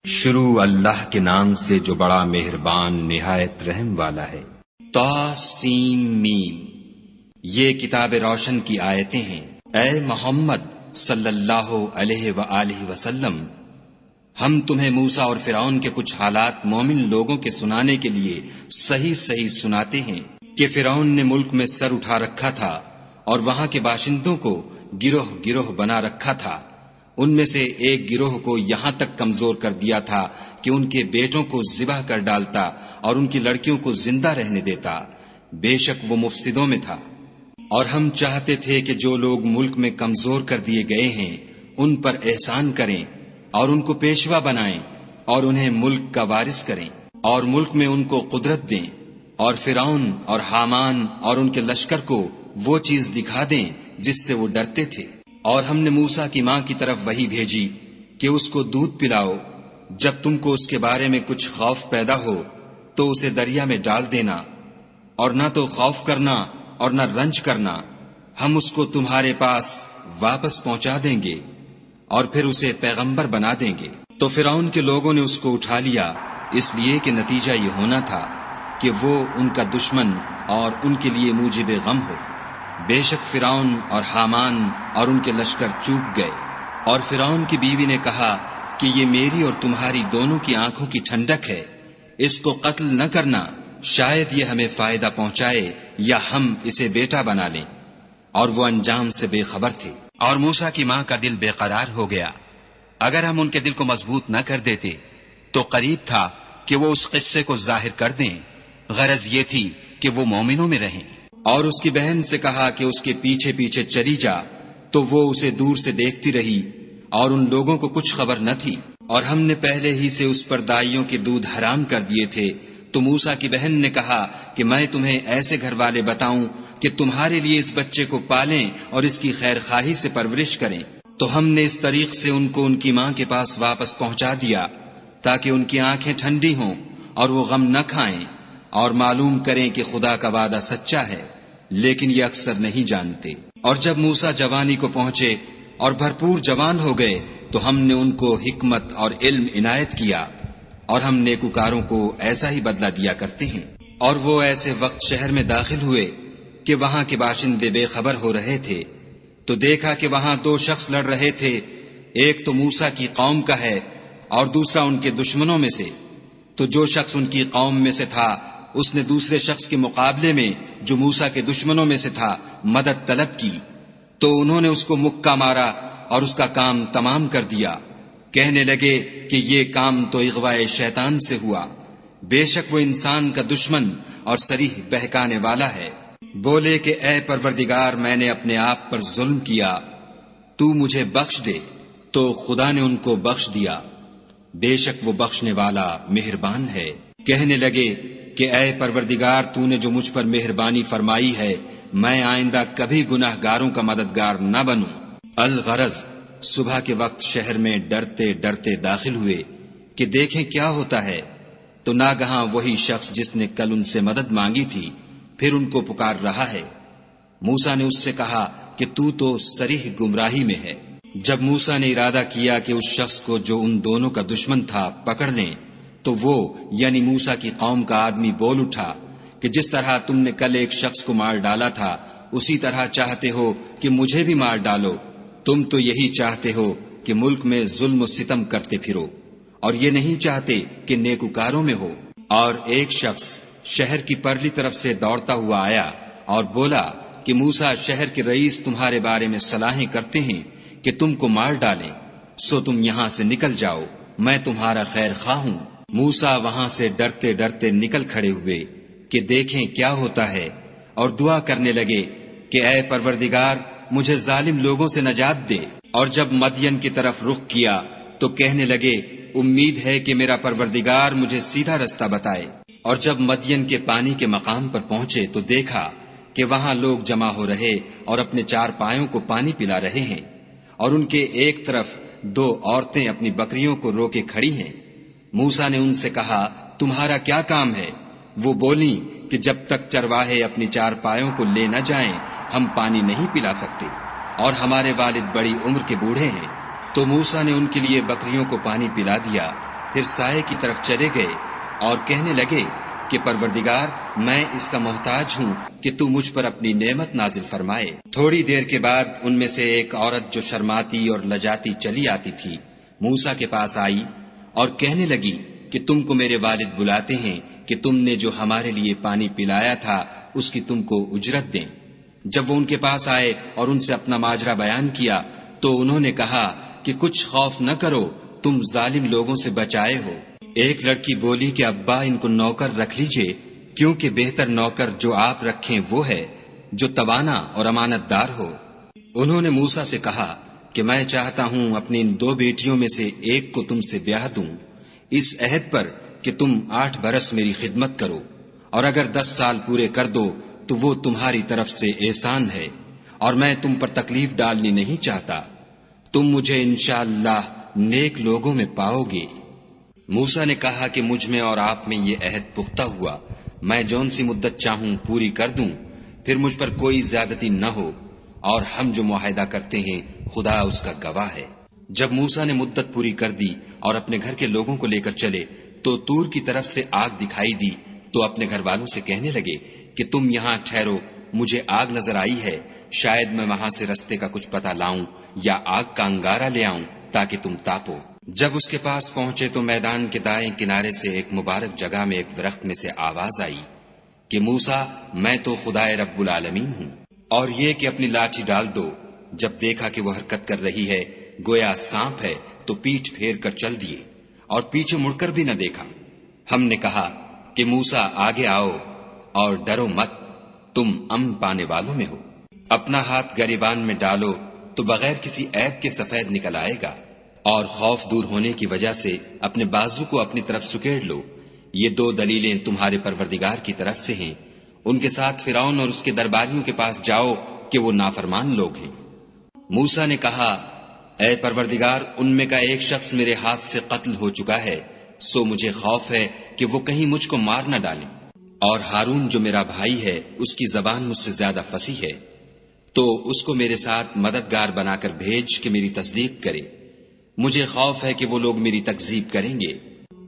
شروع اللہ کے نام سے جو بڑا مہربان نہایت رحم والا ہے۔ طاسیم میم، یہ کتاب روشن کی آیتیں ہیں۔ اے محمد صلی اللہ علیہ وآلہ وسلم، ہم تمہیں موسیٰ اور فرعون کے کچھ حالات مومن لوگوں کے سنانے کے لیے صحیح صحیح سناتے ہیں کہ فرعون نے ملک میں سر اٹھا رکھا تھا اور وہاں کے باشندوں کو گروہ گروہ بنا رکھا تھا۔ ان میں سے ایک گروہ کو یہاں تک کمزور کر دیا تھا کہ ان کے بیٹوں کو ذبح کر ڈالتا اور ان کی لڑکیوں کو زندہ رہنے دیتا۔ بے شک وہ مفسدوں میں تھا۔ اور ہم چاہتے تھے کہ جو لوگ ملک میں کمزور کر دیے گئے ہیں ان پر احسان کریں اور ان کو پیشوا بنائیں اور انہیں ملک کا وارث کریں اور ملک میں ان کو قدرت دیں، اور فرعون اور حامان اور ان کے لشکر کو وہ چیز دکھا دیں جس سے وہ ڈرتے تھے۔ اور ہم نے موسیٰ کی ماں کی طرف وحی بھیجی کہ اس کو دودھ پلاؤ، جب تم کو اس کے بارے میں کچھ خوف پیدا ہو تو اسے دریا میں ڈال دینا، اور نہ تو خوف کرنا اور نہ رنج کرنا، ہم اس کو تمہارے پاس واپس پہنچا دیں گے اور پھر اسے پیغمبر بنا دیں گے۔ تو فرعون کے لوگوں نے اس کو اٹھا لیا، اس لیے کہ نتیجہ یہ ہونا تھا کہ وہ ان کا دشمن اور ان کے لیے موجب غم ہو۔ بے شک فرعون اور حامان اور ان کے لشکر چوک گئے۔ اور فرعون کی بیوی نے کہا کہ یہ میری اور تمہاری دونوں کی آنکھوں کی ٹھنڈک ہے، اس کو قتل نہ کرنا، شاید یہ ہمیں فائدہ پہنچائے یا ہم اسے بیٹا بنا لیں۔ اور وہ انجام سے بے خبر تھے۔ اور موسیٰ کی ماں کا دل بے قرار ہو گیا۔ اگر ہم ان کے دل کو مضبوط نہ کر دیتے تو قریب تھا کہ وہ اس قصے کو ظاہر کر دیں، غرض یہ تھی کہ وہ مومنوں میں رہیں۔ اور اس کی بہن سے کہا کہ اس کے پیچھے پیچھے چلی جا، تو وہ اسے دور سے دیکھتی رہی اور ان لوگوں کو کچھ خبر نہ تھی۔ اور ہم نے پہلے ہی سے اس پر دائیوں کے دودھ حرام کر دیے تھے۔ تو موسیٰ کی بہن نے کہا کہ میں تمہیں ایسے گھر والے بتاؤں کہ تمہارے لیے اس بچے کو پالیں اور اس کی خیر خواہی سے پرورش کریں۔ تو ہم نے اس طریق سے ان کو ان کی ماں کے پاس واپس پہنچا دیا تاکہ ان کی آنکھیں ٹھنڈی ہوں اور وہ غم نہ کھائیں اور معلوم کریں کہ خدا کا وعدہ سچا ہے، لیکن یہ اکثر نہیں جانتے۔ اور جب موسیٰ جوانی کو پہنچے اور بھرپور جوان ہو گئے تو ہم نے ان کو حکمت اور علم عنایت کیا، اور ہم نیکوکاروں کو ایسا ہی بدلہ دیا کرتے ہیں۔ اور وہ ایسے وقت شہر میں داخل ہوئے کہ وہاں کے باشندے بے خبر ہو رہے تھے، تو دیکھا کہ وہاں دو شخص لڑ رہے تھے، ایک تو موسیٰ کی قوم کا ہے اور دوسرا ان کے دشمنوں میں سے۔ تو جو شخص ان کی قوم میں سے تھا اس نے دوسرے شخص کے مقابلے میں جو موسیٰ کے دشمنوں میں سے تھا مدد طلب کی، تو انہوں نے اس کو مکہ مارا اور اس کا کام تمام کر دیا۔ کہنے لگے کہ یہ کام تو اغوائے شیطان سے ہوا، بے شک وہ انسان کا دشمن اور صریح بہکانے والا ہے۔ بولے کہ اے پروردگار، میں نے اپنے آپ پر ظلم کیا، تو مجھے بخش دے۔ تو خدا نے ان کو بخش دیا، بے شک وہ بخشنے والا مہربان ہے۔ کہنے لگے کہ اے پروردگار، تو نے جو مجھ پر مہربانی فرمائی ہے، میں آئندہ کبھی گناہ گاروں کا مددگار نہ بنوں۔ الغرض صبح کے وقت شہر میں ڈرتے ڈرتے داخل ہوئے کہ دیکھیں کیا ہوتا ہے، تو ناگہاں وہی شخص جس نے کل ان سے مدد مانگی تھی پھر ان کو پکار رہا ہے۔ موسیٰ نے اس سے کہا کہ تو صریح گمراہی میں ہے۔ جب موسیٰ نے ارادہ کیا کہ اس شخص کو جو ان دونوں کا دشمن تھا پکڑ لیں، تو وہ یعنی موسیٰ کی قوم کا آدمی بول اٹھا کہ جس طرح تم نے کل ایک شخص کو مار ڈالا تھا اسی طرح چاہتے ہو کہ مجھے بھی مار ڈالو۔ تم تو یہی چاہتے ہو کہ ملک میں ظلم و ستم کرتے پھرو، اور یہ نہیں چاہتے کہ نیکوکاروں میں ہو۔ اور ایک شخص شہر کی پرلی طرف سے دوڑتا ہوا آیا اور بولا کہ موسیٰ شہر کے رئیس تمہارے بارے میں صلاحیں کرتے ہیں کہ تم کو مار ڈالیں، سو تم یہاں سے نکل جاؤ، میں تمہارا خیر خواہ ہوں۔ موسیٰ وہاں سے ڈرتے ڈرتے نکل کھڑے ہوئے کہ دیکھیں کیا ہوتا ہے، اور دعا کرنے لگے کہ اے پروردگار، مجھے ظالم لوگوں سے نجات دے۔ اور جب مدین کی طرف رخ کیا تو کہنے لگے امید ہے کہ میرا پروردگار مجھے سیدھا رستہ بتائے۔ اور جب مدین کے پانی کے مقام پر پہنچے تو دیکھا کہ وہاں لوگ جمع ہو رہے اور اپنے چار پایوں کو پانی پلا رہے ہیں، اور ان کے ایک طرف دو عورتیں اپنی بکریوں کو روکے کھڑی ہیں۔ موسیٰ نے ان سے کہا تمہارا کیا کام ہے؟ وہ بولیں کہ جب تک چرواہے اپنی چار پایوں کو لے نہ جائیں ہم پانی نہیں پلا سکتے، اور ہمارے والد بڑی عمر کے بوڑھے ہیں۔ تو موسیٰ نے ان کے لیے بکریوں کو پانی پلا دیا پھر سائے کی طرف چلے گئے اور کہنے لگے کہ پروردگار، میں اس کا محتاج ہوں کہ تو مجھ پر اپنی نعمت نازل فرمائے۔ تھوڑی دیر کے بعد ان میں سے ایک عورت جو شرماتی اور لجاتی چلی آتی تھی موسیٰ کے پاس آئی اور کہنے لگی کہ تم کو میرے والد بلاتے ہیں کہ تم نے جو ہمارے لیے پانی پلایا تھا اس کی تم کو اجرت دیں۔ جب وہ ان کے پاس آئے اور ان سے اپنا ماجرا بیان کیا تو انہوں نے کہا کہ کچھ خوف نہ کرو، تم ظالم لوگوں سے بچائے ہو۔ ایک لڑکی بولی کہ ابا، ان کو نوکر رکھ لیجئے، کیونکہ بہتر نوکر جو آپ رکھیں وہ ہے جو توانا اور امانت دار ہو۔ انہوں نے موسیٰ سے کہا کہ میں چاہتا ہوں اپنی ان 2 بیٹیوں میں سے ایک کو تم سے بیاہ دوں، اس عہد پر کہ تم 8 برس میری خدمت کرو، اور اگر 10 سال پورے کر دو تو وہ تمہاری طرف سے احسان ہے، اور میں تم پر تکلیف ڈالنی نہیں چاہتا۔ تم مجھے انشاءاللہ نیک لوگوں میں پاؤ گے۔ موسیٰ نے کہا کہ مجھ میں اور آپ میں یہ عہد پختہ ہوا، میں جون سی مدت چاہوں پوری کر دوں، پھر مجھ پر کوئی زیادتی نہ ہو، اور ہم جو معاہدہ کرتے ہیں خدا اس کا گواہ ہے۔ جب موسیٰ نے مدت پوری کر دی اور اپنے گھر کے لوگوں کو لے کر چلے تو طور کی طرف سے آگ دکھائی دی، تو اپنے گھر والوں سے کہنے لگے کہ تم یہاں ٹھہرو، مجھے آگ نظر آئی ہے، شاید میں وہاں سے رستے کا کچھ پتہ لاؤں یا آگ کا انگارہ لے آؤں تاکہ تم تاپو۔ جب اس کے پاس پہنچے تو میدان کے دائیں کنارے سے ایک مبارک جگہ میں ایک درخت میں سے آواز آئی کہ موسیٰ، میں تو خدائے رب العالمین ہوں، اور یہ کہ اپنی لاٹھی ڈال دو۔ جب دیکھا کہ وہ حرکت کر رہی ہے گویا سانپ ہے تو پیٹھ پھیر کر چل دیے اور پیچھے مڑ کر بھی نہ دیکھا۔ ہم نے کہا کہ موسیٰ آگے آؤ اور ڈرو مت، تم امن پانے والوں میں ہو۔ اپنا ہاتھ گریبان میں ڈالو تو بغیر کسی عیب کے سفید نکل آئے گا، اور خوف دور ہونے کی وجہ سے اپنے بازو کو اپنی طرف سکیڑ لو۔ یہ 2 دلیلیں تمہارے پروردگار کی طرف سے ہیں۔ ان کے ساتھ فرعون اور اس کے درباریوں کے پاس جاؤ کہ وہ نافرمان لوگ ہیں۔ موسیٰ نے کہا، اے پروردگار، ان میں کا ایک شخص میرے ہاتھ سے قتل ہو چکا ہے، سو مجھے خوف ہے کہ وہ کہیں مجھ کو مار نہ ڈالیں، اور ہارون جو میرا بھائی ہے اس کی زبان مجھ سے زیادہ فصیح ہے، تو اس کو میرے ساتھ مددگار بنا کر بھیج کہ میری تصدیق کرے۔ مجھے خوف ہے کہ وہ لوگ میری تکذیب کریں گے۔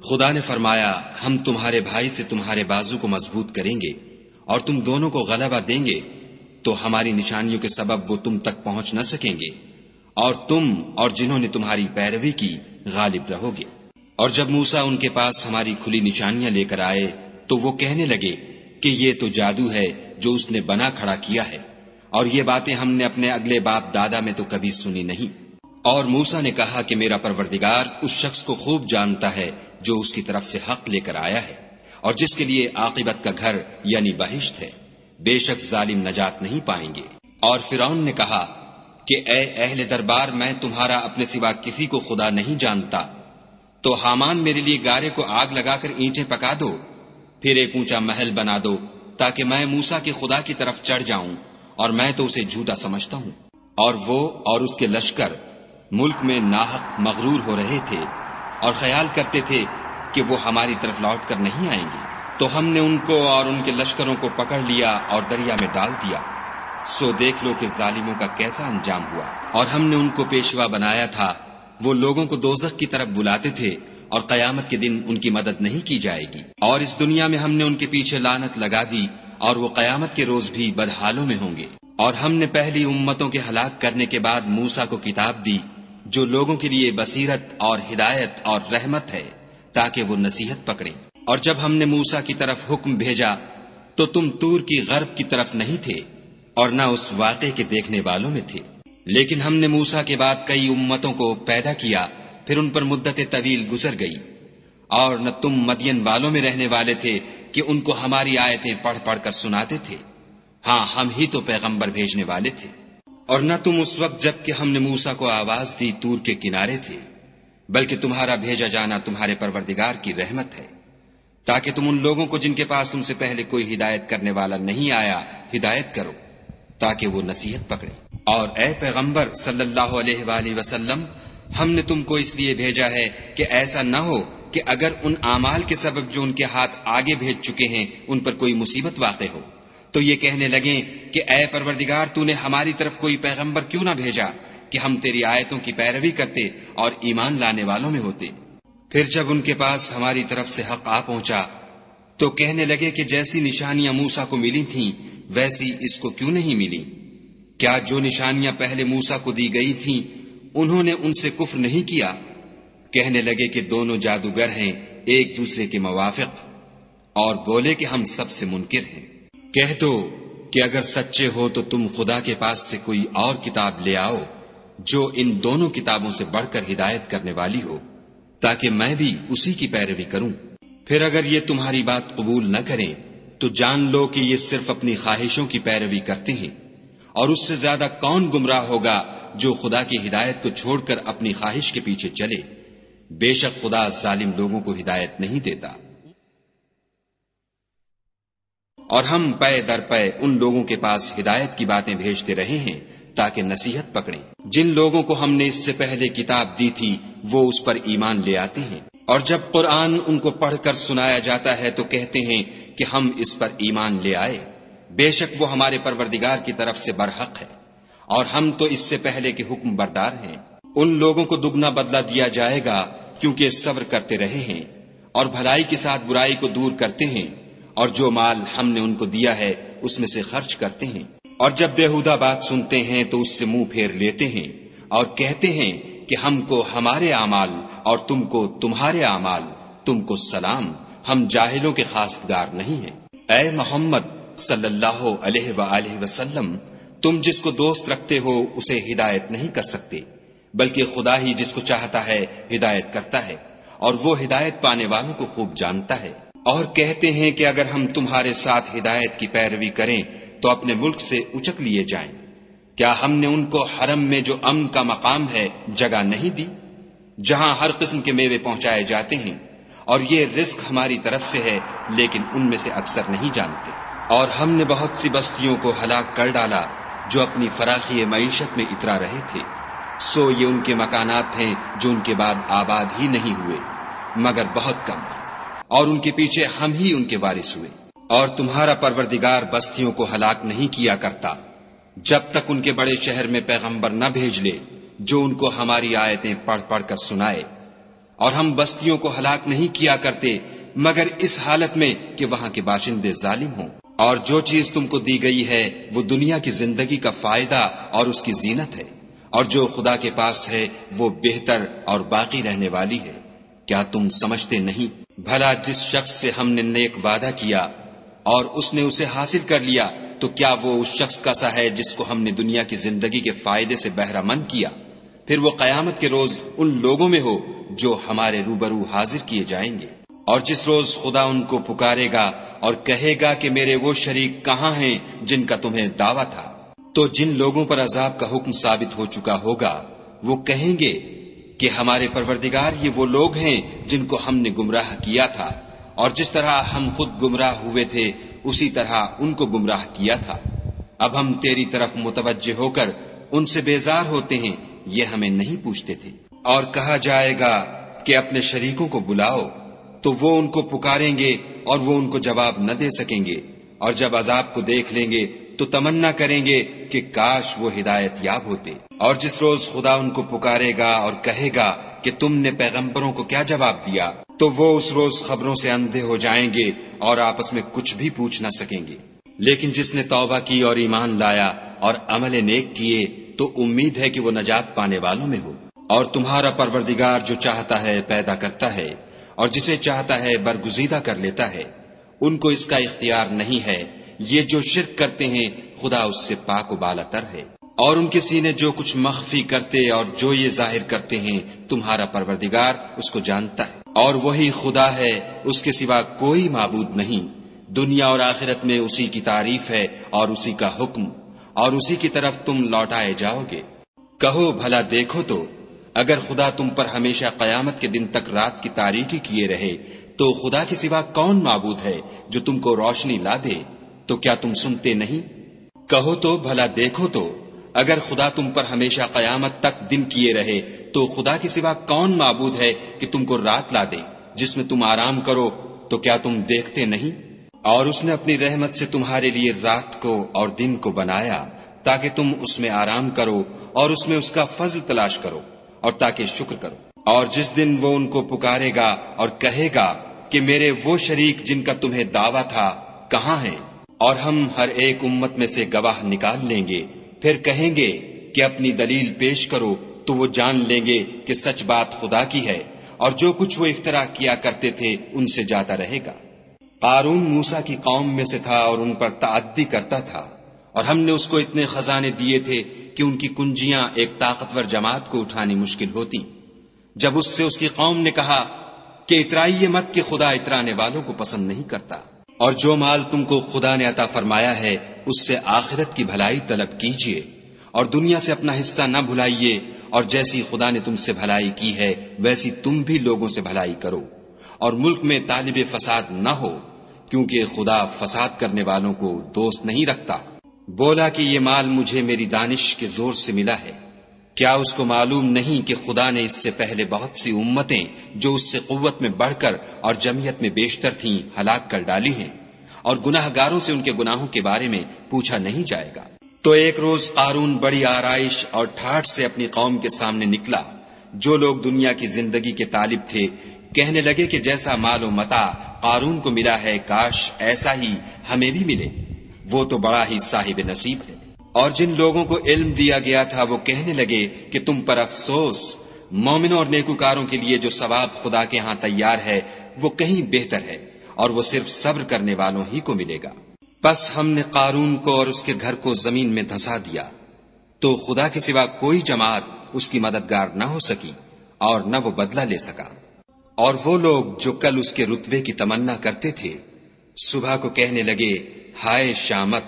خدا نے فرمایا، ہم تمہارے بھائی سے تمہارے بازو کو مضبوط کریں گے اور تم دونوں کو غلبہ دیں گے، تو ہماری نشانیوں کے سبب وہ تم تک پہنچ نہ سکیں گے، اور تم اور جنہوں نے تمہاری پیروی کی غالب رہو گے۔ اور جب موسیٰ ان کے پاس ہماری کھلی نشانیاں لے کر آئے تو وہ کہنے لگے کہ یہ تو جادو ہے جو اس نے بنا کھڑا کیا ہے، اور یہ باتیں ہم نے اپنے اگلے باپ دادا میں تو کبھی سنی نہیں۔ اور موسیٰ نے کہا کہ میرا پروردگار اس شخص کو خوب جانتا ہے جو اس کی طرف سے حق لے کر آیا ہے، اور جس کے لیے عاقبت کا گھر یعنی بہشت ہے، بے شک ظالم نجات نہیں پائیں گے۔ اور فرعون نے کہا کہ اے اہل دربار، میں تمہارا اپنے سوا کسی کو خدا نہیں جانتا، تو حامان میرے لیے گارے کو آگ لگا کر اینٹیں پکا دو، پھر ایک اونچا محل بنا دو تاکہ میں موسیٰ کے خدا کی طرف چڑھ جاؤں، اور میں تو اسے جھوٹا سمجھتا ہوں۔ اور وہ اور اس کے لشکر ملک میں ناحق مغرور ہو رہے تھے اور خیال کرتے تھے کہ وہ ہماری طرف لوٹ کر نہیں آئیں گے، تو ہم نے ان کو اور ان کے لشکروں کو پکڑ لیا اور دریا میں ڈال دیا۔ سو دیکھ لو کہ ظالموں کا کیسا انجام ہوا۔ اور ہم نے ان کو پیشوا بنایا تھا، وہ لوگوں کو دوزخ کی طرف بلاتے تھے، اور قیامت کے دن ان کی مدد نہیں کی جائے گی۔ اور اس دنیا میں ہم نے ان کے پیچھے لعنت لگا دی، اور وہ قیامت کے روز بھی بدحالوں میں ہوں گے۔ اور ہم نے پہلی امتوں کے ہلاک کرنے کے بعد موسیٰ کو کتاب دی جو لوگوں کے لیے بصیرت اور ہدایت اور رحمت ہے تاکہ وہ نصیحت پکڑیں۔ اور جب ہم نے موسیٰ کی طرف حکم بھیجا تو تم طور کی غرب کی طرف نہیں تھے اور نہ اس واقعے کے دیکھنے والوں میں تھے، لیکن ہم نے موسیٰ کے بعد کئی امتوں کو پیدا کیا، پھر ان پر مدت طویل گزر گئی، اور نہ تم مدین والوں میں رہنے والے تھے کہ ان کو ہماری آیتیں پڑھ پڑھ کر سناتے تھے۔ ہاں، ہم ہی تو پیغمبر بھیجنے والے تھے۔ اور نہ تم اس وقت جب کہ ہم نے موسیٰ کو آواز دی طور کے کنارے تھے، بلکہ تمہارا بھیجا جانا تمہارے پروردگار کی رحمت ہے، تاکہ تم ان لوگوں کو جن کے پاس تم سے پہلے کوئی ہدایت کرنے والا نہیں آیا ہدایت کرو، تاکہ وہ نصیحت پکڑے۔ اور اے پیغمبر صلی اللہ علیہ وآلہ وسلم، ہم نے تم کو اس لیے بھیجا ہے کہ ایسا نہ ہو کہ اگر ان اعمال کے سبب جو ان کے ہاتھ آگے بھیج چکے ہیں ان پر کوئی مصیبت واقع ہو تو یہ کہنے لگیں کہ اے پروردگار، تو نے ہماری طرف کوئی پیغمبر کیوں نہ بھیجا کہ ہم تیری آیتوں کی پیروی کرتے اور ایمان لانے والوں میں ہوتے۔ پھر جب ان کے پاس ہماری طرف سے حق آ پہنچا تو کہنے لگے کہ جیسی نشانیاں موسیٰ کو ملی تھیں ویسی اس کو کیوں نہیں ملی؟ کیا جو نشانیاں پہلے موسیٰ کو دی گئی تھیں انہوں نے ان سے کفر نہیں کیا؟ کہنے لگے کہ دونوں جادوگر ہیں ایک دوسرے کے موافق، اور بولے کہ ہم سب سے منکر ہیں۔ کہہ دو کہ اگر سچے ہو تو تم خدا کے پاس سے کوئی اور کتاب لے آؤ جو ان دونوں کتابوں سے بڑھ کر ہدایت کرنے والی ہو، تاکہ میں بھی اسی کی پیروی کروں۔ پھر اگر یہ تمہاری بات قبول نہ کریں تو جان لو کہ یہ صرف اپنی خواہشوں کی پیروی کرتے ہیں، اور اس سے زیادہ کون گمراہ ہوگا جو خدا کی ہدایت کو چھوڑ کر اپنی خواہش کے پیچھے چلے۔ بے شک خدا ظالم لوگوں کو ہدایت نہیں دیتا۔ اور ہم پے در پے ان لوگوں کے پاس ہدایت کی باتیں بھیجتے رہے ہیں تاکہ نصیحت پکڑیں۔ جن لوگوں کو ہم نے اس سے پہلے کتاب دی تھی وہ اس پر ایمان لے آتے ہیں، اور جب قرآن ان کو پڑھ کر سنایا جاتا ہے تو کہتے ہیں کہ ہم اس پر ایمان لے آئے۔ بے شک وہ ہمارے پروردگار کی طرف سے برحق ہے، اور ہم تو اس سے پہلے کے حکم بردار ہیں۔ ان لوگوں کو دگنا بدلہ دیا جائے گا کیونکہ صبر کرتے رہے ہیں اور بھلائی کے ساتھ برائی کو دور کرتے ہیں، اور جو مال ہم نے ان کو دیا ہے اس میں سے خرچ کرتے ہیں۔ اور جب بیہودہ بات سنتے ہیں تو اس سے منہ پھیر لیتے ہیں اور کہتے ہیں کہ ہم کو ہمارے اعمال اور تم کو تمہارے اعمال، تم کو سلام، ہم جاہلوں کے خاستگار نہیں ہیں۔ اے محمد صلی اللہ علیہ وآلہ وسلم، تم جس کو دوست رکھتے ہو اسے ہدایت نہیں کر سکتے، بلکہ خدا ہی جس کو چاہتا ہے ہدایت کرتا ہے، اور وہ ہدایت پانے والوں کو خوب جانتا ہے۔ اور کہتے ہیں کہ اگر ہم تمہارے ساتھ ہدایت کی پیروی کریں تو اپنے ملک سے اچک لیے جائیں۔ کیا ہم نے ان کو حرم میں جو امن کا مقام ہے جگہ نہیں دی، جہاں ہر قسم کے میوے پہنچائے جاتے ہیں، اور یہ رزق ہماری طرف سے ہے لیکن ان میں سے اکثر نہیں جانتے۔ اور ہم نے بہت سی بستیوں کو ہلاک کر ڈالا جو اپنی فراخی معیشت میں اترا رہے تھے، سو یہ ان کے مکانات ہیں جو ان کے بعد آباد ہی نہیں ہوئے مگر بہت کم، اور ان کے پیچھے ہم ہی ان کے وارث ہوئے۔ اور تمہارا پروردگار بستیوں کو ہلاک نہیں کیا کرتا جب تک ان کے بڑے شہر میں پیغمبر نہ بھیج لے جو ان کو ہماری آیتیں پڑھ پڑھ کر سنائے، اور ہم بستیوں کو ہلاک نہیں کیا کرتے مگر اس حالت میں کہ وہاں کے باشندے ظالم ہوں۔ اور جو چیز تم کو دی گئی ہے وہ دنیا کی زندگی کا فائدہ اور اس کی زینت ہے، اور جو خدا کے پاس ہے وہ بہتر اور باقی رہنے والی ہے۔ کیا تم سمجھتے نہیں؟ بھلا جس شخص سے ہم نے نیک وعدہ کیا اور اس نے اسے حاصل کر لیا تو کیا وہ اس شخص کا سا ہے جس کو ہم نے دنیا کی زندگی کے فائدے سے بہرہ مند کیا؟ پھر وہ قیامت کے روز ان لوگوں میں ہو جو ہمارے روبرو حاضر کیے جائیں گے۔ اور جس روز خدا ان کو پکارے گا اور کہے گا کہ میرے وہ شریک کہاں ہیں جن کا تمہیں دعویٰ تھا، تو جن لوگوں پر عذاب کا حکم ثابت ہو چکا ہوگا وہ کہیں گے کہ ہمارے پروردگار یہ وہ لوگ ہیں جن کو ہم نے گمراہ کیا تھا، اور جس طرح ہم خود گمراہ ہوئے تھے اسی طرح ان کو گمراہ کیا تھا۔ اب ہم تیری طرف متوجہ ہو کر ان سے بیزار ہوتے ہیں، یہ ہمیں نہیں پوچھتے تھے۔ اور کہا جائے گا کہ اپنے شریکوں کو بلاؤ، تو وہ ان کو پکاریں گے اور وہ ان کو جواب نہ دے سکیں گے، اور جب عذاب کو دیکھ لیں گے تو تمنا کریں گے کہ کاش وہ ہدایت یاب ہوتے۔ اور جس روز خدا ان کو پکارے گا اور کہے گا کہ تم نے پیغمبروں کو کیا جواب دیا، تو وہ اس روز خبروں سے اندھے ہو جائیں گے اور آپس میں کچھ بھی پوچھ نہ سکیں گے۔ لیکن جس نے توبہ کی اور ایمان لایا اور عمل نیک کیے تو امید ہے کہ وہ نجات پانے والوں میں ہو۔ اور تمہارا پروردگار جو چاہتا ہے پیدا کرتا ہے اور جسے چاہتا ہے برگزیدہ کر لیتا ہے، ان کو اس کا اختیار نہیں ہے۔ یہ جو شرک کرتے ہیں خدا اس سے پاک و بالا تر ہے۔ اور ان کے سینے جو کچھ مخفی کرتے اور جو یہ ظاہر کرتے ہیں تمہارا پروردگار اس کو جانتا ہے۔ اور وہی خدا ہے، اس کے سوا کوئی معبود نہیں۔ دنیا اور آخرت میں اسی کی تعریف ہے اور اسی کا حکم، اور اسی کی طرف تم لوٹائے جاؤ گے۔ کہو بھلا دیکھو تو اگر خدا تم پر ہمیشہ قیامت کے دن تک رات کی تاریکی کیے رہے تو خدا کے سوا کون معبود ہے جو تم کو روشنی لا دے؟ تو کیا تم سنتے نہیں؟ کہو تو بھلا دیکھو تو اگر خدا تم پر ہمیشہ قیامت تک دن کیے رہے تو خدا کے سوا کون معبود ہے کہ تم کو رات لا دے جس میں تم آرام کرو؟ تو کیا تم دیکھتے نہیں؟ اور اس نے اپنی رحمت سے تمہارے لیے رات کو اور دن کو بنایا تاکہ تم اس میں آرام کرو اور اس میں اس کا فضل تلاش کرو اور تاکہ شکر کرو۔ اور جس دن وہ ان کو پکارے گا اور کہے گا کہ میرے وہ شریک جن کا تمہیں دعویٰ تھا کہاں ہیں، اور ہم ہر ایک امت میں سے گواہ نکال لیں گے، پھر کہیں گے کہ اپنی دلیل پیش کرو، تو وہ جان لیں گے کہ سچ بات خدا کی ہے، اور جو کچھ وہ افترا کیا کرتے تھے ان سے جاتا رہے گا۔ قارون موسیٰ کی قوم میں سے تھا اور ان پر تعدی کرتا تھا، اور ہم نے اس کو اتنے خزانے دیے تھے کہ ان کی کنجیاں ایک طاقتور جماعت کو اٹھانی مشکل ہوتی۔ جب اس سے اس کی قوم نے کہا کہ اترائیے مت کہ خدا اترانے والوں کو پسند نہیں کرتا، اور جو مال تم کو خدا نے عطا فرمایا ہے اس سے آخرت کی بھلائی طلب کیجیے، اور دنیا سے اپنا حصہ نہ بھلائیے، اور جیسی خدا نے تم سے بھلائی کی ہے ویسی تم بھی لوگوں سے بھلائی کرو، اور ملک میں طالب فساد نہ ہو، کیونکہ خدا فساد کرنے والوں کو دوست نہیں رکھتا۔ بولا کہ یہ مال مجھے میری دانش کے زور سے ملا ہے، کیا اس کو معلوم نہیں کہ خدا نے اس سے پہلے بہت سی امتیں جو اس سے قوت میں بڑھ کر اور جمعیت میں بیشتر تھیں ہلاک کر ڈالی ہیں، اور گناہ گاروں سے ان کے گناہوں کے بارے میں پوچھا نہیں جائے گا۔ تو ایک روز قارون بڑی آرائش اور ٹھاٹھ سے اپنی قوم کے سامنے نکلا۔ جو لوگ دنیا کی زندگی کے طالب تھے کہنے لگے کہ جیسا مال و متاع قارون کو ملا ہے کاش ایسا ہی ہمیں بھی ملے، وہ تو بڑا ہی صاحب نصیب ہے۔ اور جن لوگوں کو علم دیا گیا تھا وہ کہنے لگے کہ تم پر افسوس، مومنوں اور نیکوکاروں کے لیے جو ثواب خدا کے ہاں تیار ہے وہ کہیں بہتر ہے، اور وہ صرف صبر کرنے والوں ہی کو ملے گا۔ پس ہم نے قارون کو اور اس کے گھر کو زمین میں دھنسا دیا، تو خدا کے سوا کوئی جماعت اس کی مددگار نہ ہو سکی اور نہ وہ بدلہ لے سکا۔ اور وہ لوگ جو کل اس کے رتبے کی تمنا کرتے تھے صبح کو کہنے لگے ہائے شامت،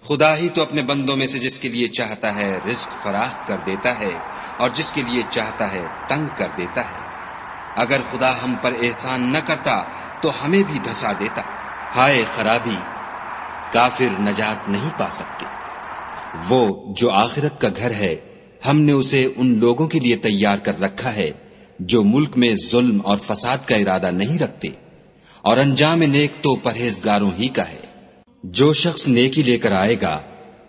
خدا ہی تو اپنے بندوں میں سے جس کے لیے چاہتا ہے رزق فراخ کر دیتا ہے اور جس کے لیے چاہتا ہے تنگ کر دیتا ہے۔ اگر خدا ہم پر احسان نہ کرتا تو ہمیں بھی دھسا دیتا۔ ہائے خرابی، کافر نجات نہیں پا سکتے۔ وہ جو آخرت کا گھر ہے ہم نے اسے ان لوگوں کے لیے تیار کر رکھا ہے جو ملک میں ظلم اور فساد کا ارادہ نہیں رکھتے، اور انجام نیک تو پرہیزگاروں ہی کا ہے۔ جو شخص نیکی لے کر آئے گا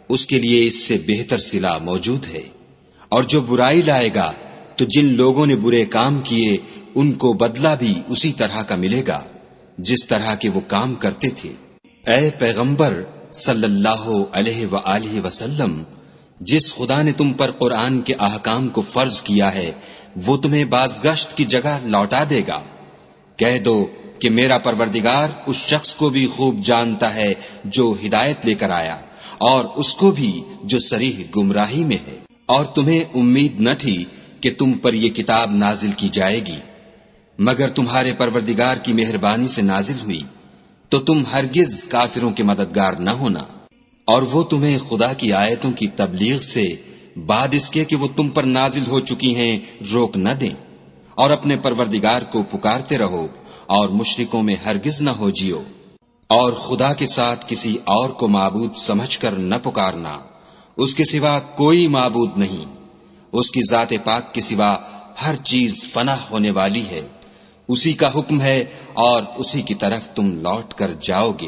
اس کے لیے اس سے بہتر صلہ موجود ہے، اور جو برائی لائے گا تو جن لوگوں نے برے کام کیے ان کو بدلہ بھی اسی طرح کا ملے گا جس طرح کے وہ کام کرتے تھے۔ اے پیغمبر صلی اللہ علیہ وآلہ وسلم، جس خدا نے تم پر قرآن کے احکام کو فرض کیا ہے وہ تمہیں بازگشت کی جگہ لوٹا دے گا۔ کہہ دو کہ میرا پروردگار اس شخص کو بھی خوب جانتا ہے جو ہدایت لے کر آیا، اور اس کو بھی جو صریح گمراہی میں ہے۔ اور تمہیں امید نہ تھی کہ تم پر یہ کتاب نازل کی جائے گی مگر تمہارے پروردگار کی مہربانی سے نازل ہوئی، تو تم ہرگز کافروں کے مددگار نہ ہونا، اور وہ تمہیں خدا کی آیتوں کی تبلیغ سے بعد اس کے کہ وہ تم پر نازل ہو چکی ہیں روک نہ دیں، اور اپنے پروردگار کو پکارتے رہو اور مشرکوں میں ہرگز نہ ہو جیو، اور خدا کے ساتھ کسی اور کو معبود سمجھ کر نہ پکارنا، اس کے سوا کوئی معبود نہیں، اس کی ذات پاک کے سوا ہر چیز فنا ہونے والی ہے، اسی کا حکم ہے اور اسی کی طرف تم لوٹ کر جاؤ گے۔